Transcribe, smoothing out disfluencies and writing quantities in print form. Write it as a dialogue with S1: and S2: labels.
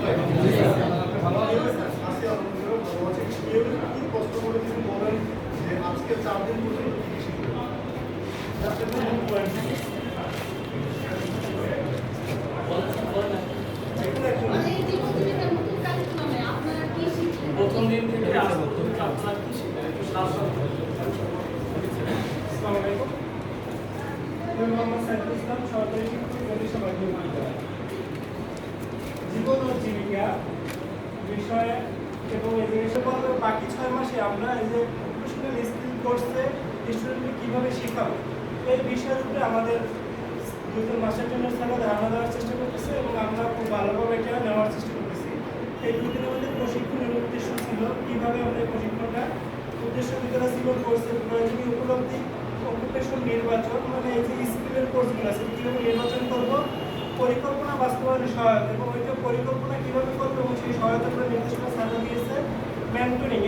S1: ভালো আছে। কেউ কি কষ্ট করে যদি বলেন যে আজকে 4 দিন পর্যন্ত কি কি শিখবেন? যাতে কোনো পয়েন্ট
S2: প্রথম দিন থেকে আপনার কি শিখবেন?
S3: আসসালামু আলাইকুম। আমি মোহাম্মদ সাইফুল ইসলাম, সরকারি শিক্ষক প্রতিষ্ঠান বিশ্ববিদ্যালয়। জীবন ও জীবিকা বিষয়ে এবং এডুকেশন বাকি 6 মাসে আমরা এই যে প্রফেশনাল স্কিল কোর্সে স্টুডেন্টকে কীভাবে শেখাবো এই বিষয়ের উপরে আমাদের দুজন মাস্টার ট্রেনার স্যাররা ধারণা দেওয়ার চেষ্টা করতেছে এবং আমরা খুব ভালোভাবে এটা নেওয়ার চেষ্টা করতেছি। এই দুদিনের মধ্যে প্রশিক্ষণের উদ্দেশ্য ছিল কীভাবে আমরা এই প্রশিক্ষণটা উদ্দেশ্য ভিতরে ছিল কোর্সের প্রয়োজনীয় উপলব্ধি, অকুপেশন নির্বাচন, মানে এই যে স্কিলের কোর্সগুলো আছে কীভাবে নির্বাচন করব, পরিকল্পনা বাস্তবায়নে সহায়তা এবং ওইটা পরিকল্পনা কীভাবে করবো এবং সেই সহায়তাগুলো নির্দেশনা স্যাররা দিয়েছে, মেন্টরিং।